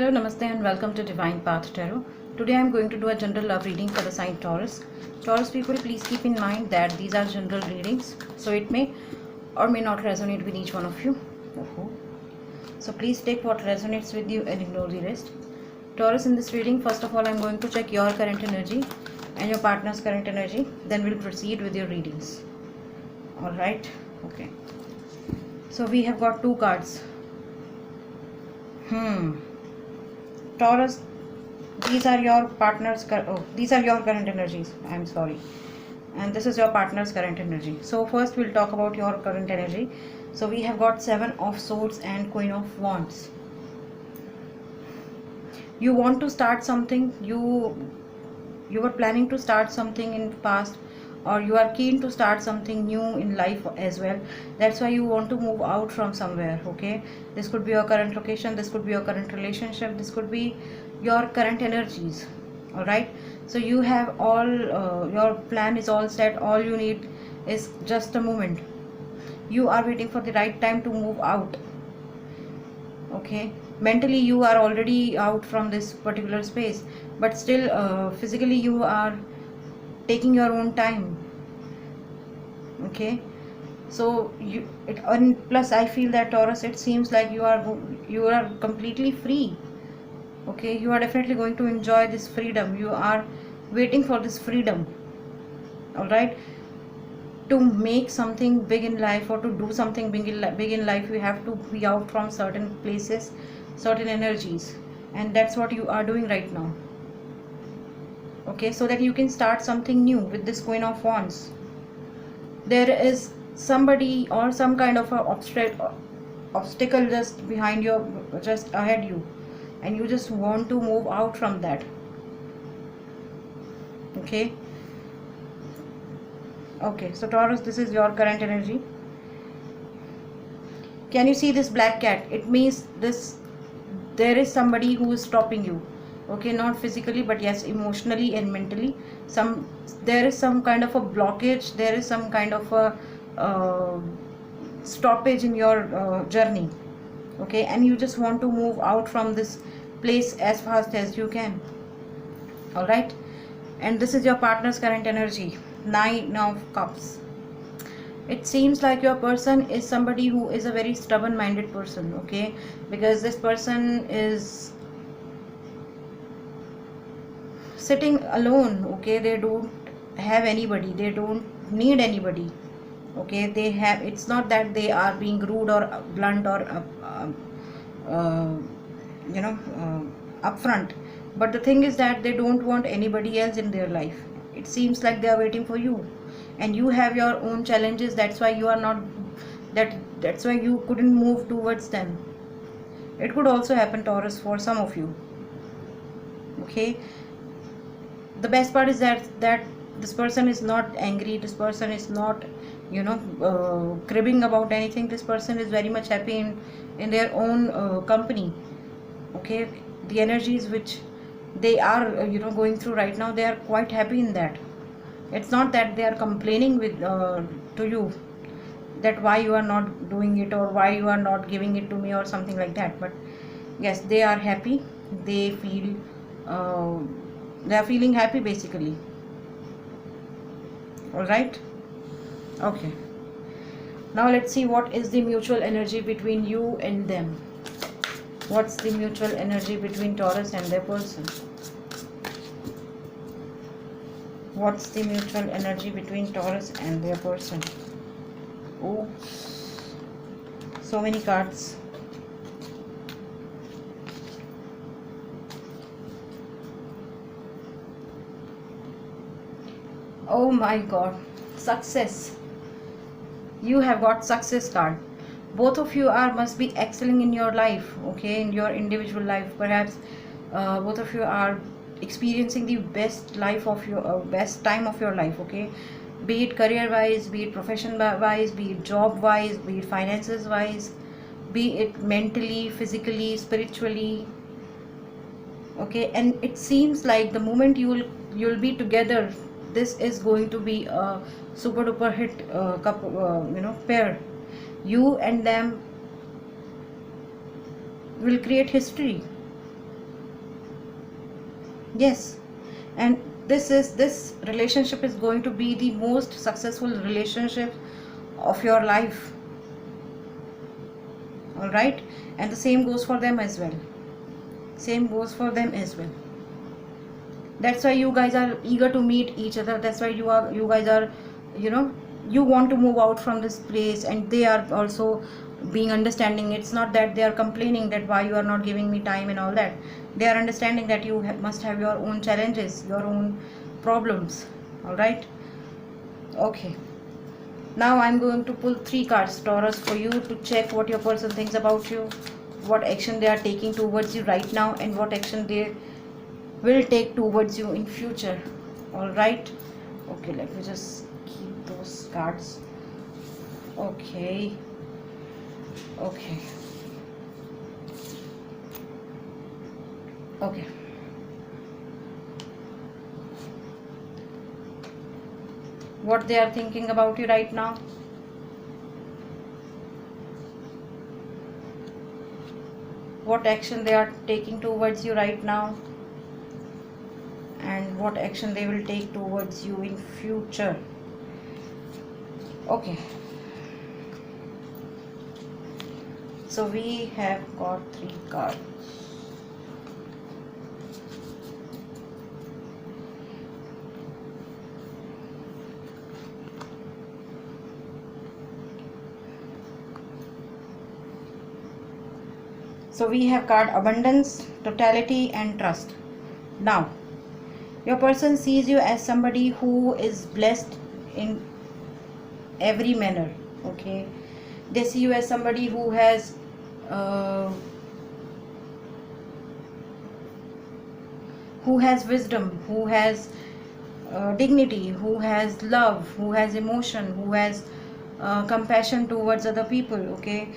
Hello, Namaste and welcome to Divine Path Tarot. Today I am going to do a general love reading for the sign Taurus. Taurus people, please keep in mind that these are general readings, so it may or may not resonate with each one of you. So please take what resonates with you and ignore the rest. Taurus, in this reading, first of all I am going to check your current energy and your partner's current energy. Then we'll proceed with your readings. Alright, okay. So we have got two cards. Taurus, these are your partner's these are your current energies. I'm sorry, and this is your partner's current energy. So first we'll talk about your current energy. So we have got Seven of Swords and Queen of Wands. You want to start something. You were planning to start something in the past, or you are keen to start something new in life as well. That's why you want to move out from somewhere. Okay, this could be your current location, this could be your current relationship, this could be your current energies. All right, so you have all your plan is all set. All you need is just a moment. You are waiting for the right time to move out. Okay, mentally you are already out from this particular space, but still physically you are taking your own time. Okay, so and plus I feel that Taurus, it seems like you are completely free. Okay, you are definitely going to enjoy this freedom. You are waiting for this freedom. All right, to make something big in life or to do something big in life, you have to be out from certain places, certain energies, and that's what you are doing right now. Okay, so that you can start something new with this Queen of Wands. There is somebody or some kind of a obstacle just behind you, just ahead you, and you just want to move out from that. Okay, so Taurus, this is your current energy. Can you see this black cat? It means there is somebody who is stopping you. Okay, not physically, but yes, emotionally and mentally. There is some kind of a blockage, there is some kind of a stoppage in your journey. Okay, and you just want to move out from this place as fast as you can. All right, and this is your partner's current energy. Nine of Cups. It seems like your person is somebody who is a very stubborn minded person. Okay, because this person is sitting alone. Okay, they don't have anybody, they don't need anybody. Okay, it's not that they are being rude or blunt or upfront, but the thing is that they don't want anybody else in their life. It seems like they are waiting for you, and you have your own challenges. That's why you are not that's why you couldn't move towards them. It could also happen, Taurus, for some of you. Okay, the best part is that this person is not angry, this person is not cribbing about anything. This person is very much happy in their own company. Okay, the energies which they are going through right now, they are quite happy in that. It's not that they are complaining with to you that why you are not doing it or why you are not giving it to me or something like that, but yes, they are happy. They feel they are feeling happy basically. All right, okay, now let's see what is the mutual energy between you and them. What's the mutual energy between Taurus and their person? What's the mutual energy between Taurus and their person? Oh, so many cards. Oh my God, success. You have got success card. Both of you must be excelling in your life. Okay, in your individual life, perhaps both of you are experiencing the best life of your best time of your life. Okay, be it career wise, be it profession wise, be it job wise, be it finances wise, be it mentally, physically, spiritually. Okay, and it seems like the moment you'll be together, this is going to be a super duper hit pair. You and them will create history. Yes, and this relationship is going to be the most successful relationship of your life. All right, and the same goes for them as well. Same goes for them as well. That's why you guys are eager to meet each other. That's why you guys are, you know, you want to move out from this place, and they are also being understanding. It's not that they are complaining that why you are not giving me time and all that. They are understanding that you must have your own challenges, your own problems. All right, okay. Now I'm going to pull 3 cards, Taurus, for you to check what your person thinks about you, what action they are taking towards you right now, and what action they will take towards you in future. All right, okay, let me just keep those cards. Okay, okay, okay. What they are thinking about you right now. What action they are taking towards you right now, and what action they will take towards you in future. Okay, so we have got 3 cards. So we have card abundance, totality, and trust. Now, your person sees you as somebody who is blessed in every manner. Okay, they see you as somebody who has uh, wisdom, who has dignity, who has love, who has emotion, who has compassion towards other people. Okay,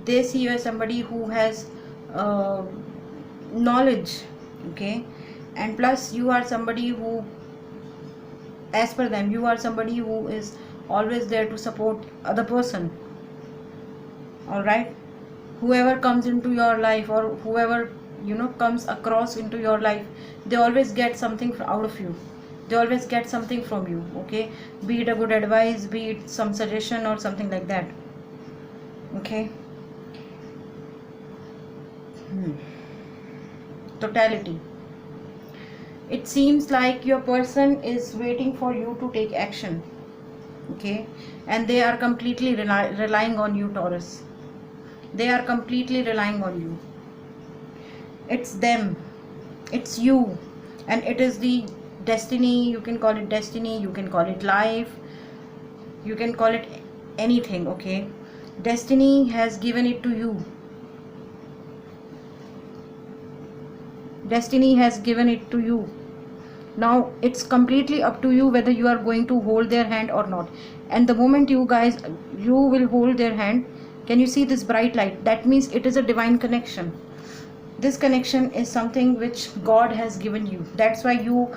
they see you as somebody who has uh, knowledge. Okay, and plus you are somebody who, as per them, you are somebody who is always there to support other person. All right, whoever comes into your life, or whoever comes across into your life, they always get something out of you. They always get something from you. Okay, be it a good advice, be it some suggestion or something like that. Okay. Totality. It seems like your person is waiting for you to take action. Okay, and they are completely relying on you, Taurus. They are completely relying on you. It's them, it's you, and it is the destiny. You can call it destiny, you can call it life, you can call it anything. Okay, destiny has given it to you. Destiny has given it to you. Now it's completely up to you whether you are going to hold their hand or not. And the moment you will hold their hand, can you see this bright light? That means it is a divine connection. This connection is something which God has given you. That's why you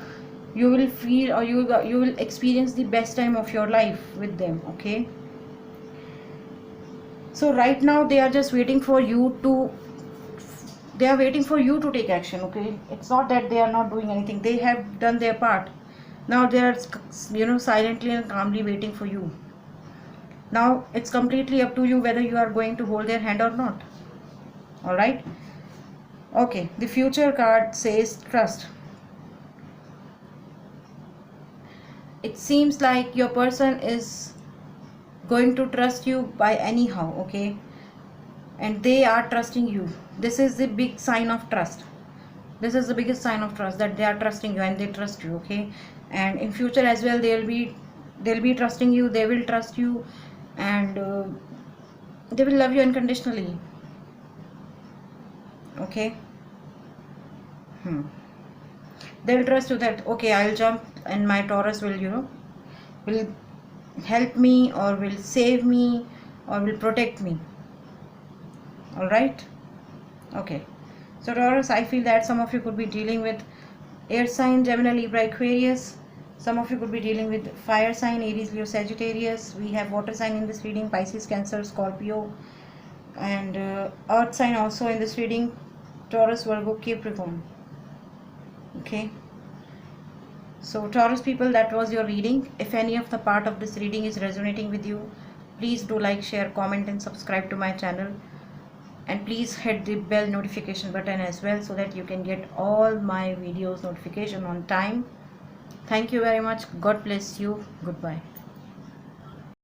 will feel, or you will experience the best time of your life with them. Okay, so right now they are just waiting for you to take action. Okay, it's not that they are not doing anything. They have done their part. Now they are silently and calmly waiting for you. Now it's completely up to you whether you are going to hold their hand or not. All right, okay. The future card says trust. It seems like your person is going to trust you by anyhow. Okay, and they are trusting you. This is the big sign of trust. This is the biggest sign of trust, that they are trusting you and they trust you. Okay, and in future as well, they'll be trusting you. They will trust you, and they will love you unconditionally. Okay. They will trust you that, okay, I'll jump and my Taurus will will help me, or will save me, or will protect me. All right, okay. So Taurus, I feel that some of you could be dealing with air sign, Gemini, Libra, Aquarius. Some of you could be dealing with fire sign, Aries, Leo, Sagittarius. We have water sign in this reading, Pisces, Cancer, Scorpio, and earth sign also in this reading, Taurus, Virgo, Capricorn. Okay, so Taurus people, that was your reading. If any of the part of this reading is resonating with you, please do like, share, comment and subscribe to my channel, and please hit the bell notification button as well, so that you can get all my videos notification on time. Thank you very much. God bless you. Goodbye.